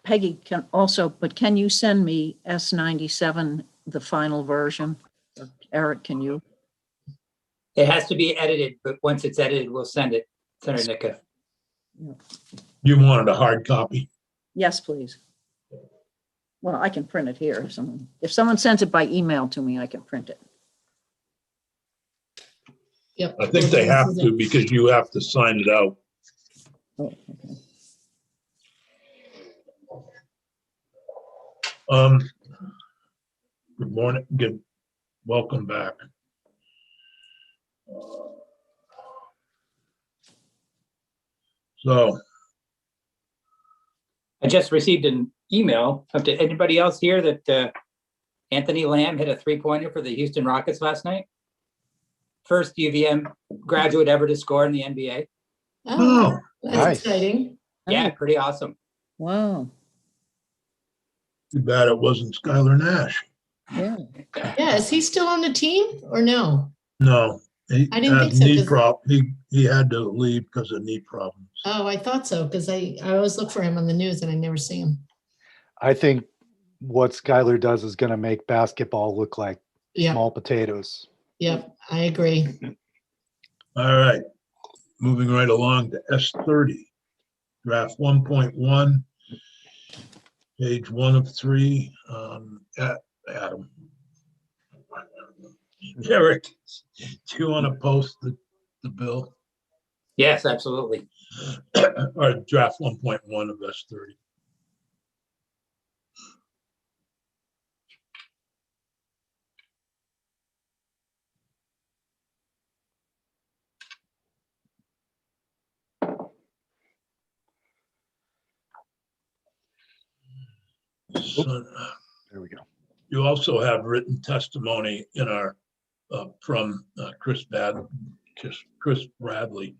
Peggy can also, but can you send me S97, the final version? Eric, can you? It has to be edited, but once it's edited, we'll send it. Senator Nika. You wanted a hard copy? Yes, please. Well, I can print it here. If someone sends it by email to me, I can print it. Yep. I think they have to because you have to sign it out. Oh, okay. Good morning. Welcome back. So I just received an email. Did anybody else hear that Anthony Lamb hit a 3-pointer for the Houston Rockets last night? First UVM graduate ever to score in the NBA. Oh, that's nice. exciting. Yeah, pretty awesome. Wow. too bad it wasn't Skylar Nash. Yeah. Yeah, is he still on the team or no? No, he I didn't had think so, knee 'cause- prop. He had to leave because of knee problems. Oh, I thought so, because I always look for him on the news and I never see him. I think what Skylar does is going to make basketball look like Yeah, small potatoes. yep, I agree. All right, moving right along to S30, draft 1.1, page 1 of 3. Adam, Eric, do you want to post the bill Yes, absolutely. or draft 1.1 of S30? So, There we go. you also have written testimony in our from Chris Bradley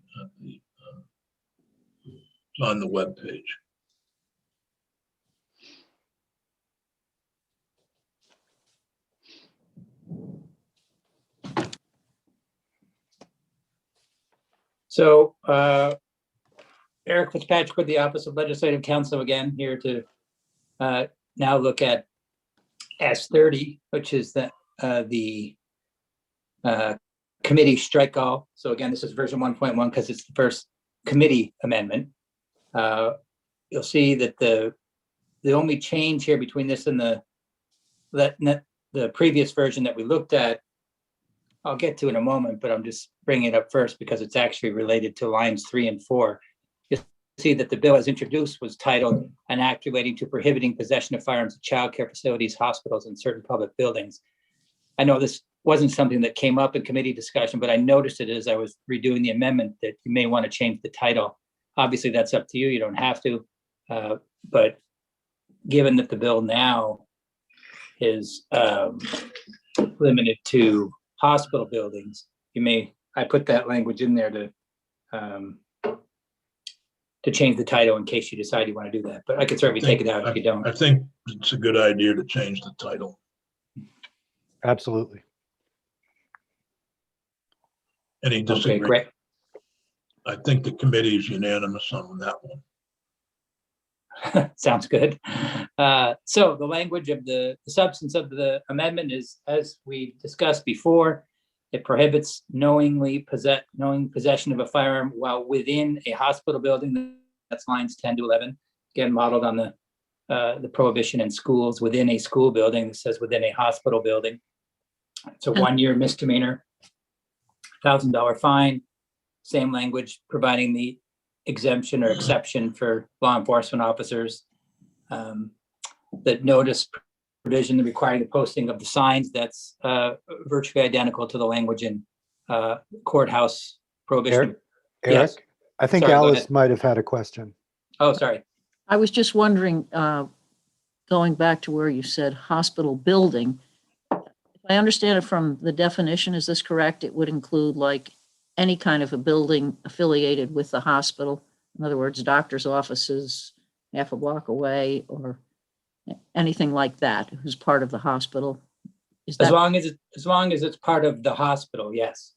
on the webpage. So Eric Fitzpatrick with the Office of Legislative Counsel again here to now look at S30, which is the committee strike all. So again, this is version 1.1 because it's the first committee amendment. You'll see that the only change here between this and the previous version that we looked at, I'll get to in a moment, but I'm just bringing it up first because it's actually related to lines 3 and 4. You'll see that the bill as introduced was titled "An Act Relating to Prohibiting Possession of Firearms at Childcare Facilities, Hospitals, and Certain Public Buildings." I know this wasn't something that came up in committee discussion, but I noticed it as I was redoing the amendment that you may want to change the title. Obviously, that's up to you. You don't have to. But given that the bill now is limited to hospital buildings, I put that language in there to change the title in case you decide you want to do that. But I could certainly take it out if you don't. I think it's a good idea to change the title. Absolutely. Any Okay, disagreement? great. I think the committee is unanimous on that one. Sounds good. So the language of the substance of the amendment is, as we discussed before, it prohibits knowing possession of a firearm while within a hospital building. That's lines 10 to 11. Again, modeled on the prohibition in schools within a school building. That says within a hospital building. It's a 1-year misdemeanor, $1,000 fine. Same language providing the exemption or exception for law enforcement officers. That notice provision requiring the posting of the signs, that's virtually identical to the language in courthouse prohibition. Eric, Yes. I think Sorry, go Alice ahead. might have had a question. Oh, sorry. I was just wondering, going back to where you said hospital building, if I understand it from the definition, is this correct? It would include like any kind of a building affiliated with the hospital. In other words, doctor's offices half a block away or anything like that, who's part of the hospital. Is As that long as it's part of the hospital, yes.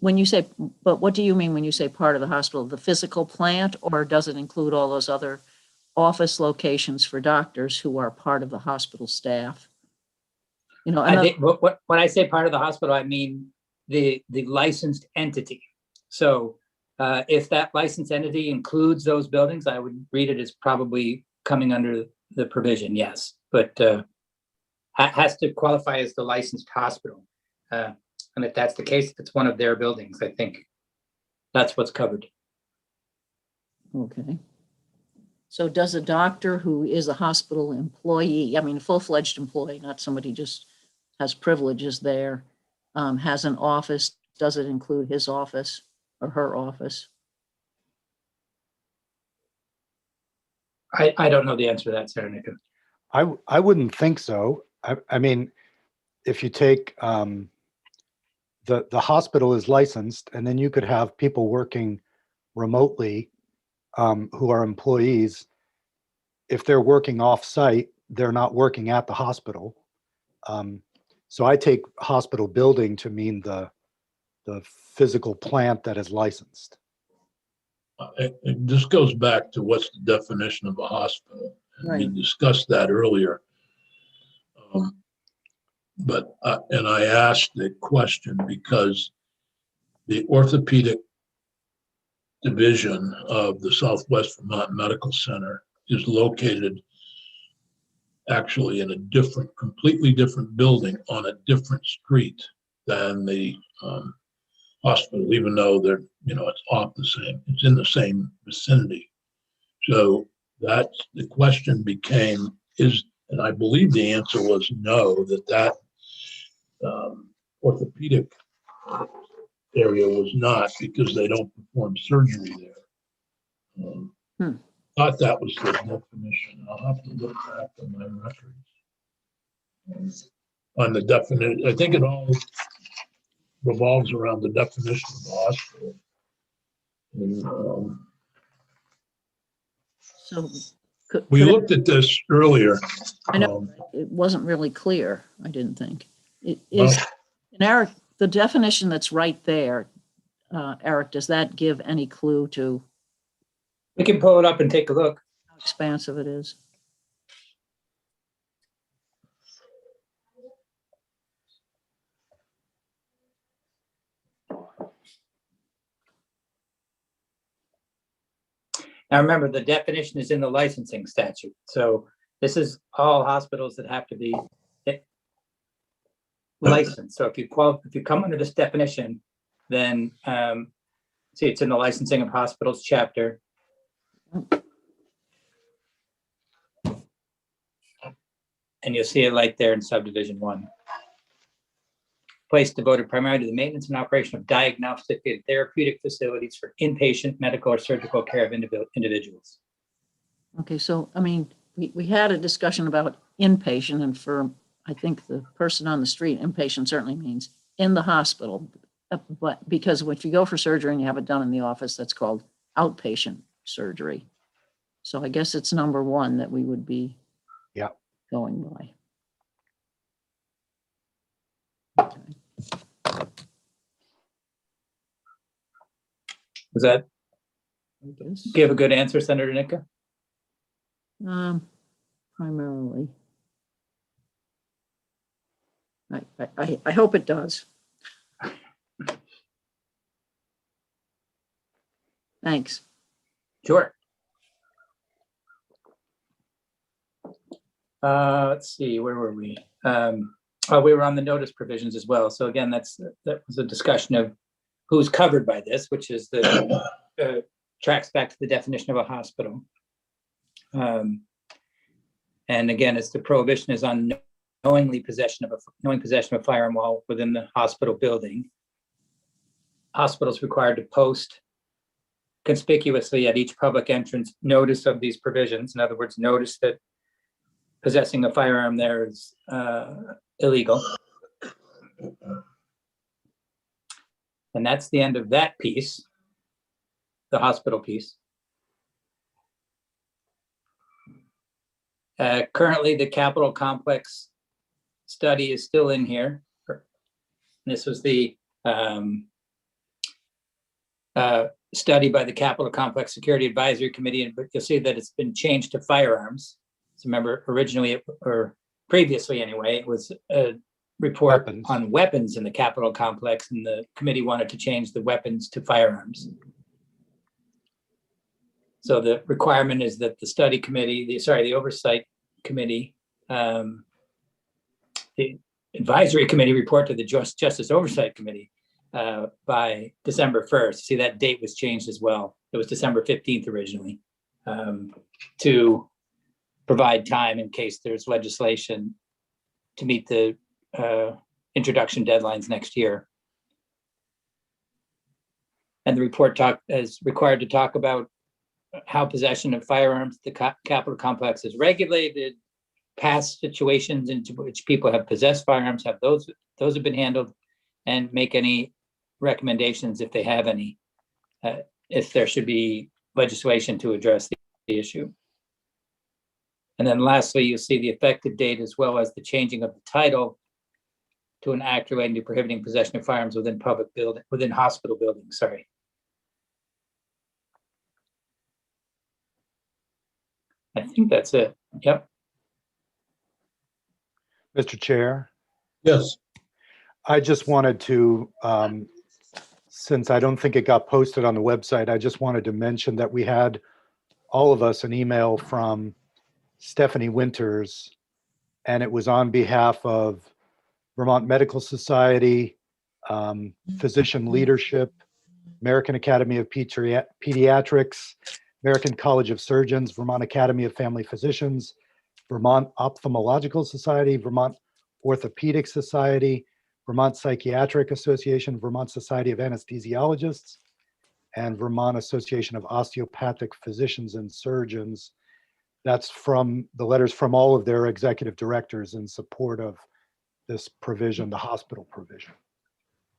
when you say, but what do you mean when you say part of the hospital? The physical plant, or does it include all office locations for doctors who are part of the hospital staff. You know, I think when I say part of the hospital, I mean the licensed entity. So if that licensed entity includes those buildings, I would read it as probably coming under the provision, yes. But has to qualify as the licensed hospital. And if that's the case, if it's one of their buildings, I think that's what's covered. okay. So does a doctor who is a hospital employee, I mean, a full-fledged employee, not somebody just has privileges there, has an office, does it include his office or her office? I don't know the answer to that, Sarah Nika. I wouldn't think so. I mean, if you take, the hospital is licensed, and then you could have people working remotely, who are employees. If they're working off-site, they're not working at the hospital. So I take hospital building to mean the physical plant that is licensed. This goes back to what's the definition of a hospital. And we Right. discussed that earlier. And I asked the question because the orthopedic division of the Southwest Vermont Medical Center is located actually in a completely different building on a different street than the hospital, even though it's in the same vicinity. So that's the question became and I believe the answer was no, that orthopedic area was not, because they don't perform surgery there. Thought that was the definition. I'll have to look back on my records on the definition. I think it all revolves around the definition of the hospital. And, So we could looked at this earlier. I know it wasn't really clear, I didn't think. It Well, is, and Eric, the definition that's right there, Eric, does that give any clue to We can pull it up and take a look. how expansive it is? Now, remember, the definition is in the licensing statute. So this is all hospitals that have to be licensed. So if you come under this definition, then see, it's in the licensing of hospitals chapter. And you'll see it right there in subdivision 1. Place devoted primarily to the maintenance and operation of diagnostic and therapeutic facilities for inpatient medical or surgical care of individuals. Okay, so, I mean, we had a discussion about inpatient, and for, I think, the person on the street, inpatient certainly means in the hospital. But because if you go for surgery and you have it done in the office, that's called outpatient surgery. So I guess it's number 1 that we would be going by. Okay. Does that I guess. give a good answer, Senator Nika? Primarily. I hope it does. Thanks. Sure. Let's see, where were we? We were on the notice provisions as well. So again, that was a discussion of who's covered by this, which is the tracks back to the definition of a hospital. And again, it's the prohibition is on knowing possession of a firearm while within the hospital building. Hospitals required to post conspicuously at each public entrance notice of these provisions. In other words, notice that possessing a firearm there is illegal. And that's the end of that piece, the hospital piece. Currently, the Capitol Complex study is still in here. This was the study by the Capital Complex Security Advisory Committee, and you'll see that it's been changed to firearms. So remember, originally, or previously anyway, it was a report Weapons. on weapons in the Capitol complex, and the committee wanted to change the weapons to firearms. So the requirement is that the study committee, the oversight committee, the advisory committee report to the Justice Oversight Committee by December 1st. See, that date was changed as well. It was December 15th originally, to provide time in case there's legislation to meet the introduction deadlines next year. And the report is required to talk about how possession of firearms at the Capitol complex is regulated, past situations in which people have possessed firearms, have those have been handled, and make any recommendations if they have any, if there should be legislation to address the issue. And then lastly, you'll see the effective date as well as the changing of the title to an act relating to prohibiting possession of firearms within hospital buildings, sorry. I think that's it. Yep. Mr. Chair, Yes, I just wanted to, since I don't think it got posted on the website, I just wanted to mention that we had, all of us, an email from Stephanie Winters, and it was on behalf of Vermont Medical Society, Physician Leadership, American Academy of Pediatrics, American College of Surgeons, Vermont Academy of Family Physicians, Vermont Ophthalmological Society, Vermont Orthopedic Society, Vermont Psychiatric Association, Vermont Society of Anesthesiologists, and Vermont Association of Osteopathic Physicians and Surgeons. That's from the letters from all of their executive directors in support of this provision, the hospital provision.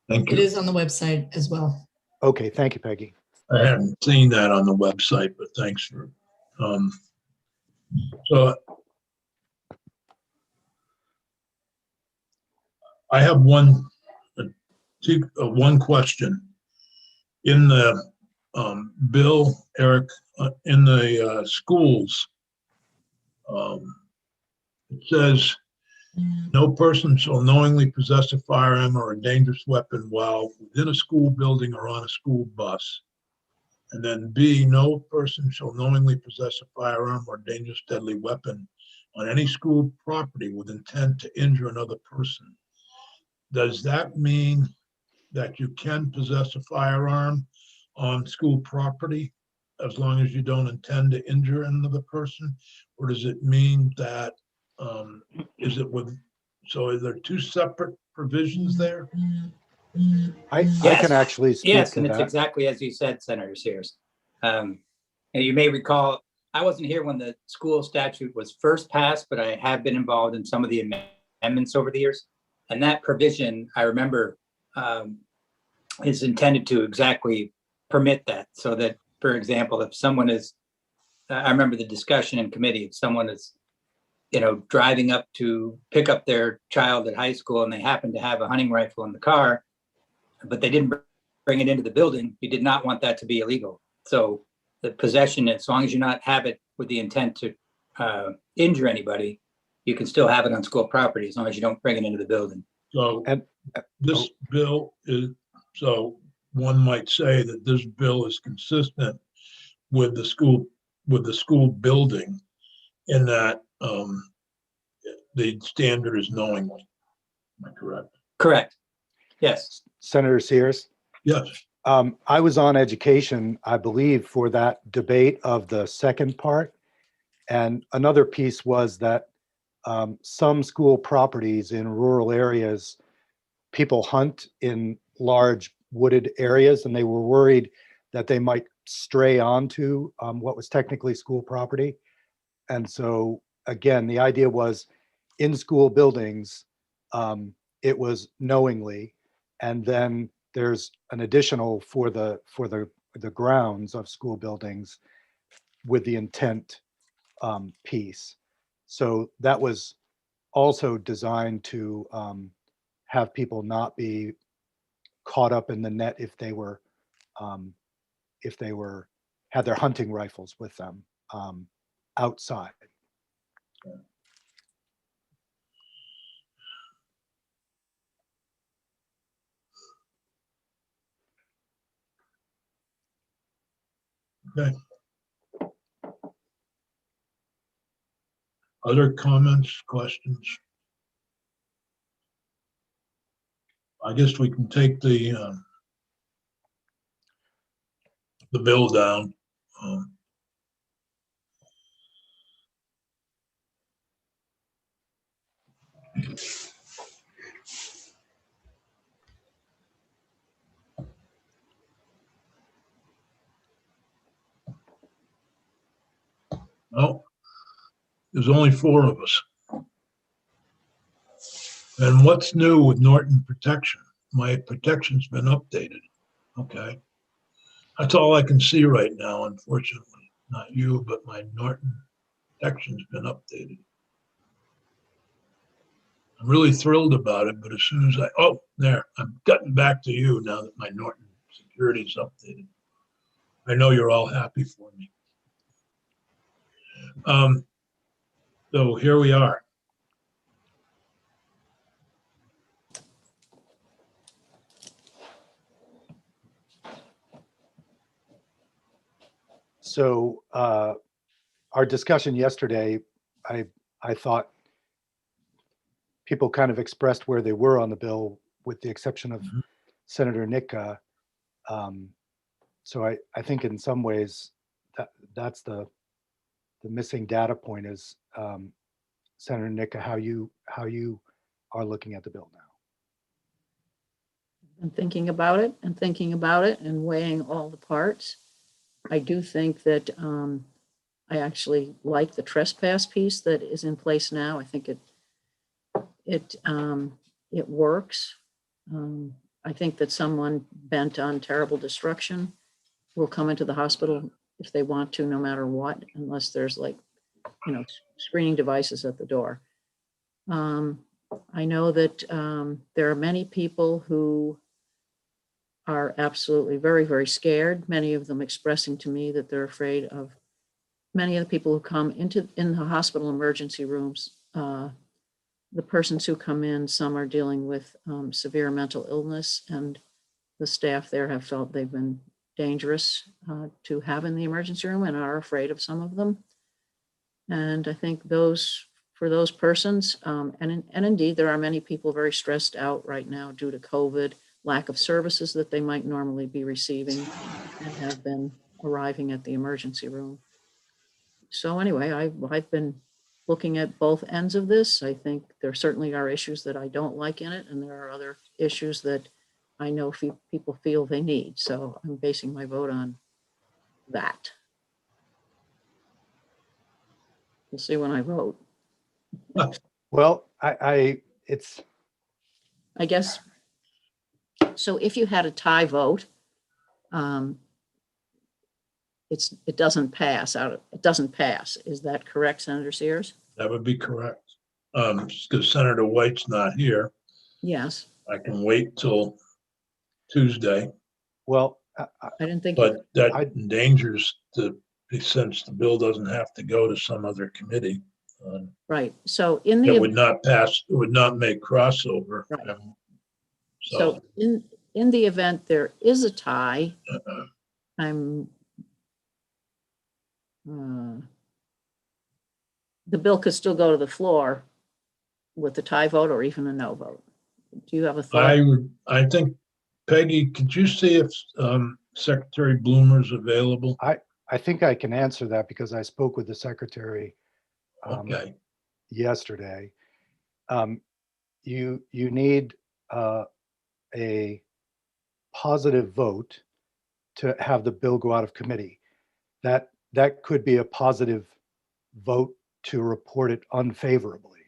thank It you. is on the website as well. Okay, thank you, Peggy. I hadn't seen that on the website, but thanks for, so I have one question. In the bill, Eric, in the schools, it says, no person shall knowingly possess a firearm or a dangerous weapon while within a school building or on a school bus. And then B, no person shall knowingly possess a firearm or dangerous deadly weapon on any school property with intent to injure another person. Does that mean that you can possess a firearm on school property as long as you don't intend to injure another person? Or does it mean that, so are there two separate provisions there? I Yes. can actually speak Yes, to and it's that. exactly as you said, Senator Sears. And you may recall, I wasn't here when the school statute was first passed, but I have been involved in some of the amendments over the years. And that provision, I remember, is intended to exactly permit that. So that, for example, if someone is, I remember the discussion in committee, if someone is, driving up to pick up their child at high school and they happen to have a hunting rifle in the car, but they didn't bring it into the building, you did not want that to be illegal. So the possession, as long as you not have it with the intent to injure anybody, you can still have it on school property as long as you don't bring it into the building. So And this bill is, so one might say that this bill is consistent with the school building in that the standard is knowingly. Am I correct? Correct. Yes. Senator Sears, Yes. I was on education, I believe, for that debate of the second part. And another piece was that some school properties in rural areas, people hunt in large wooded areas, and they were worried that they might stray onto what was technically school property. And so, again, the idea was in school buildings, it was knowingly, and then there's an additional for the grounds of school buildings with the intent piece. So that was also designed to have people not be caught up in the net if they were if they had their hunting rifles with them outside. Okay. Other comments, questions? I guess we can take the bill down. No, there's only 4 of us. And what's new with Norton Protection? My protection's been updated. Okay. That's all I can see right now, unfortunately. Not you, but my Norton Protection's been updated. I'm really thrilled about it, but as soon as there, I'm cutting back to you now that my Norton security's updated. I know you're all happy for me. So here we are. So our discussion yesterday, I thought people kind of expressed where they were on the bill, with the exception of Senator Nika. So I think in some ways that's the missing data point is Senator Nika, how you are looking at the bill now. And thinking about it and weighing all the parts. I do think that I actually like the trespass piece that is in place now. I think it works. I think that someone bent on terrible destruction will come into the hospital if they want to, no matter what, unless there's screening devices at the door. I know that there are many people who are absolutely very, very scared. Many of them expressing to me that they're afraid of many of the people who come in the hospital emergency rooms. The persons who come in, some are dealing with severe mental illness, and the staff there have felt they've been dangerous to have in the emergency room and are afraid of some of them. And I think for those persons, and indeed, there are many people very stressed out right now due to COVID, lack of services that they might normally be receiving, and have been arriving at the emergency room. So anyway, I've been looking at both ends of this. I think there certainly are issues that I don't like in it, and there are other issues that I know people feel they need. So I'm basing my vote on that. We'll see when I vote. Well, it's, I guess, so if you had a tie vote, it doesn't pass. Is that correct, Senator Sears? That would be correct. Because Senator White's not here. Yes. I can wait till Tuesday, well, I didn't think, but that endangers since the bill doesn't have to go to some other committee. right. So in It the, would not pass, it would not make crossover. Right. So so in the event there is a tie, the bill could still go to the floor with a tie vote or even a no vote. Do you have a thought? I think, Peggy, could you see if Secretary Bloomer's available? I think I can answer that because I spoke with the secretary Okay, yesterday. You need a positive vote to have the bill go out of committee. That could be a positive vote to report it unfavorably.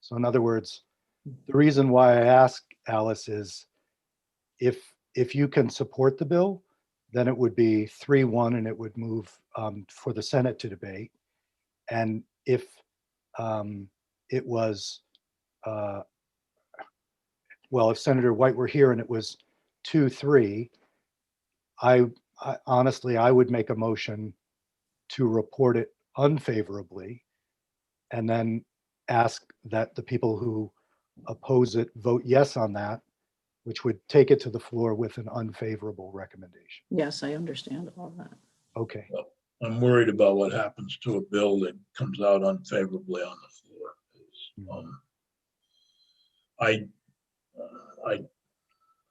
So in other words, the reason why I asked Alice is if you can support the bill, then it would be 3-1 and it would move for the Senate to debate. And if it was, well, if Senator White were here and it was 2-3, I honestly, I would make a motion to report it unfavorably and then ask that the people who oppose it vote yes on that, which would take it to the floor with an unfavorable recommendation. Yes, I understand all that. Okay. I'm worried about what happens to a bill that comes out unfavorably on the floor.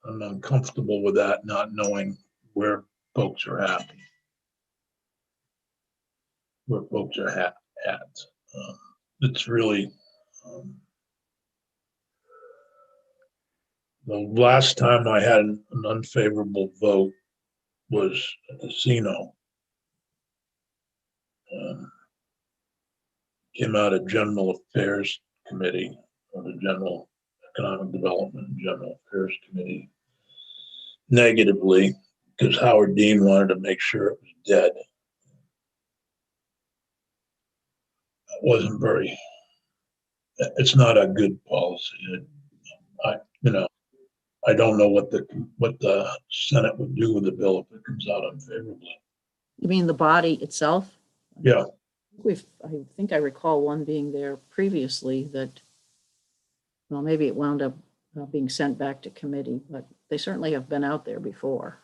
I'm uncomfortable with that, not knowing where folks are happy, where folks are at. It's really, the last time I had an unfavorable vote was a casino. Came out of General Affairs Committee, or the General Economic Development and General Affairs Committee, negatively, because Howard Dean wanted to make sure it was dead. It wasn't very, it's not a good policy. I don't know what the Senate would do with the bill if it comes out unfavorably. You mean the body itself? Yeah, I think I recall one being there previously that, well, maybe it wound up being sent back to committee, but they certainly have been out there before.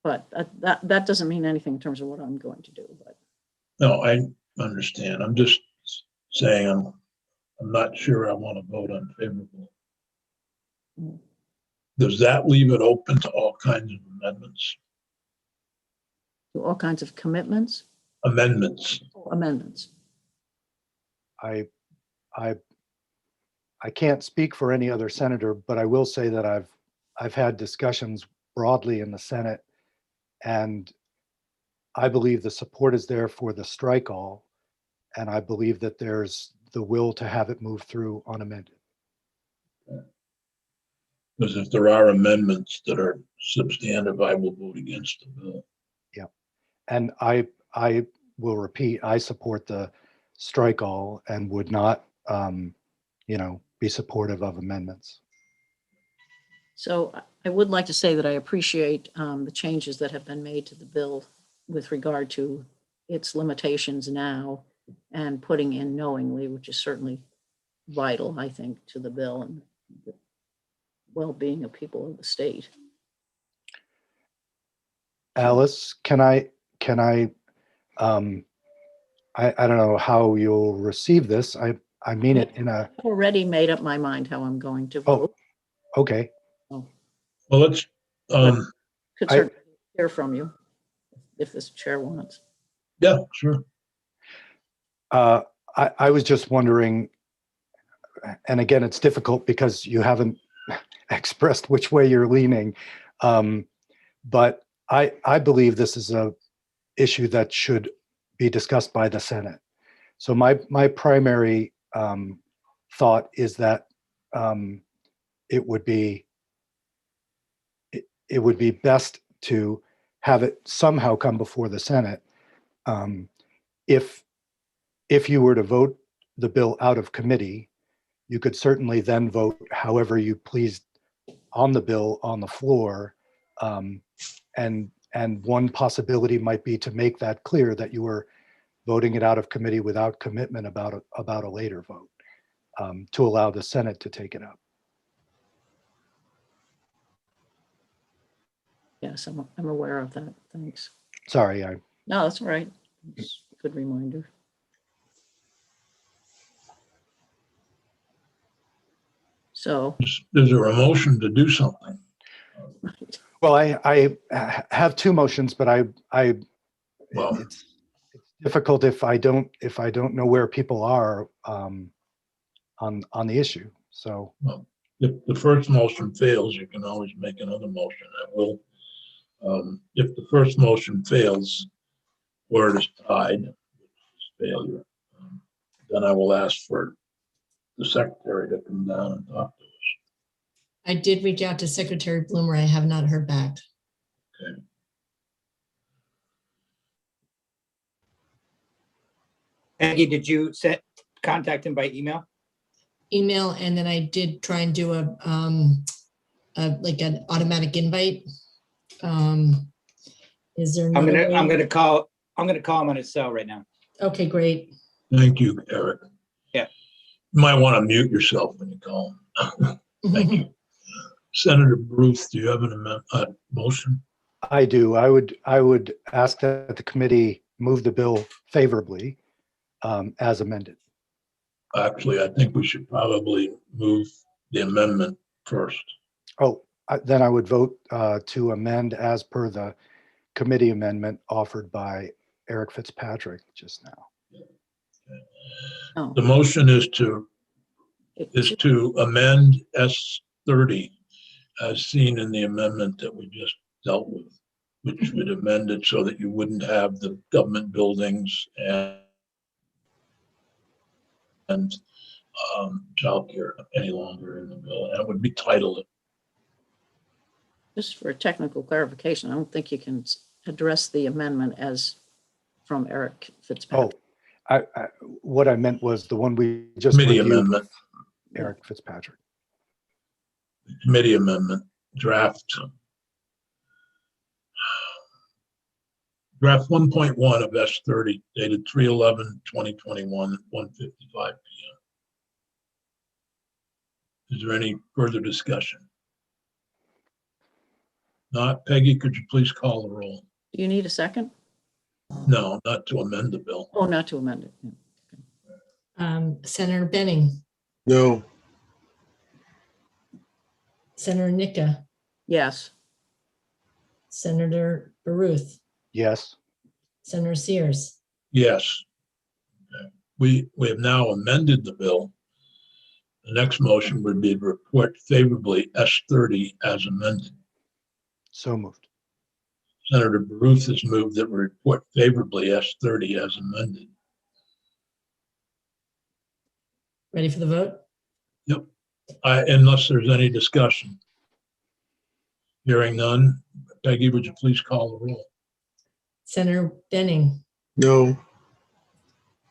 But that doesn't mean anything in terms of what I'm going to do, but. no, I understand. I'm just saying I'm not sure I want to vote unfavorably. Does that leave it open to all kinds of amendments? All kinds of commitments? Amendments. Amendments. I can't speak for any other senator, but I will say that I've had discussions broadly in the Senate, and I believe the support is there for the strike all, and I believe that there's the will to have it move through unamended. Because if there are amendments that are substantive, I will vote against the bill. Yeah, and I will repeat, I support the strike all and would not, be supportive of amendments. So I would like to say that I appreciate the changes that have been made to the bill with regard to its limitations now and putting in knowingly, which is certainly vital, I think, to the bill and the well-being of people of the state. Alice, I don't know how you'll receive this. I mean it in a, I've already made up my mind how I'm going to Oh. vote. okay. Oh, Well, let's, could certainly hear from you if this chair wants. yeah, sure. I was just wondering, and again, it's difficult because you haven't expressed which way you're leaning. But I believe this is a issue that should be discussed by the Senate. So my primary thought is that it would be best to have it somehow come before the Senate. If you were to vote the bill out of committee, you could certainly then vote however you pleased on the bill on the floor. And one possibility might be to make that clear that you were voting it out of committee without commitment about a later vote, to allow the Senate to take it up. Yes, I'm aware of that. Thanks. Sorry, No, that's all right. It's a good reminder. So, Is there a motion to do something? well, I have two motions, but Well, it's difficult if I don't know where people are on the issue. So if the first motion fails, you can always make another motion. If the first motion fails, or it is tied, which is failure, then I will ask for the secretary to come down and talk to us. I did reach out to Secretary Bloomer. I have not heard back. Okay. Peggy, did you contact him by email? Email, and then I did try and do like an automatic invite Is there I'm another gonna way? call him on his cell right now. Okay, great. Thank you, Eric. Yeah. You might want to mute yourself when you call him. Thank you. Senator Bruce, do you have a motion? I do. I would ask that the committee move the bill favorably as amended. Actually, I think we should probably move the amendment first. Oh, then I would vote to amend as per the committee amendment offered by Eric Fitzpatrick just now. Oh, The motion is to it- amend S30 as seen in the amendment that we just dealt with, which would amend it so that you wouldn't have the government buildings and childcare any longer in the bill. And it would be titled. Just for technical clarification, I don't think you can address the amendment as from Eric Oh, Fitzpatrick. what I meant was the one we just Committee reviewed, amendment, Eric Fitzpatrick. committee amendment, draft 1.1 of S30 dated 3/11/2021 at 1:55 p.m. Is there any further discussion? Not, Peggy, could you please call the roll? Do you need a second? No, not to amend the bill. Oh, not to amend it. Yeah. Senator Benning, No. Senator Nika, Yes, Senator Baruth, Yes. Senator Sears. Yes. Okay. We have now amended the bill. The next motion would be to report favorably S30 as amended. So moved. Senator Baruth has moved that we report favorably S30 as amended. Ready for the vote? Yep. Unless there's any discussion. Hearing none, Peggy, would you please call the roll? Senator Benning, No.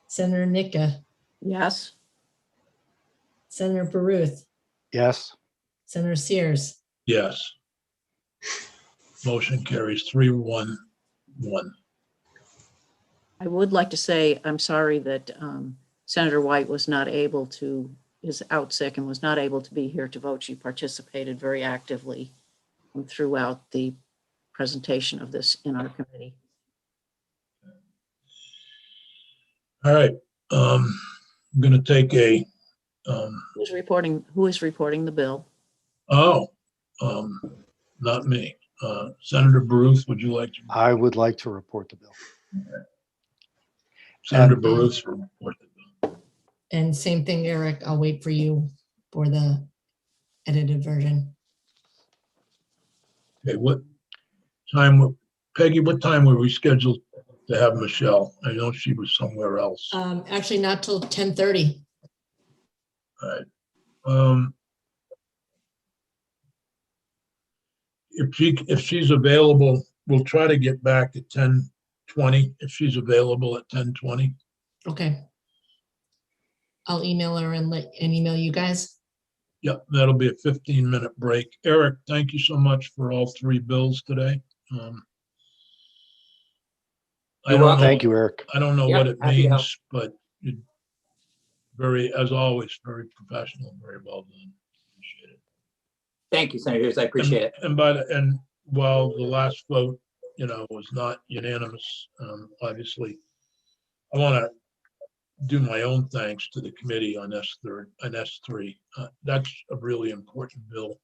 Senator Nika, yes, Senator Baruth, Yes. Senator Sears. Yes. Motion carries 3-1-1. I would like to say, I'm sorry that Senator White was not able to, is out sick and was not able to be here to vote. She participated very actively throughout the presentation of this in our committee. All right. I'm going to take a, Who is reporting the bill? not me. Senator Baruth, would you like to? I would like to report the bill. Senator And- Baruth will report the bill. And same thing, Eric, I'll wait for you for the edited version. Okay, Peggy, what time were we scheduled to have Michelle? I know she was somewhere else. All Actually, not till 10:30. right. If she's available, we'll try to get back at 10:20, if she's available at 10:20. Okay. I'll email her and email you guys. Yep, that'll be a 15-minute break. Eric, thank you so much for all three bills today. I You're don't welcome. know, Thank you, Eric. I don't know Yep, what it happy to help. means, but you very, as always, very professional, very well done. Appreciate it. Thank you, Senators. I appreciate it. And while the last vote, was not unanimous, obviously, I want to do my own thanks to the committee on S3. That's a really important bill.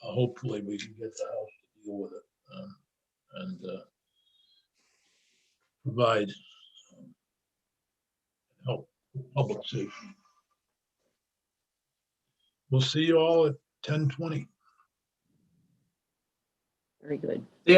Hopefully we can get the House to deal with it and provide help with public safety. We'll see you all at 10:20. Very good.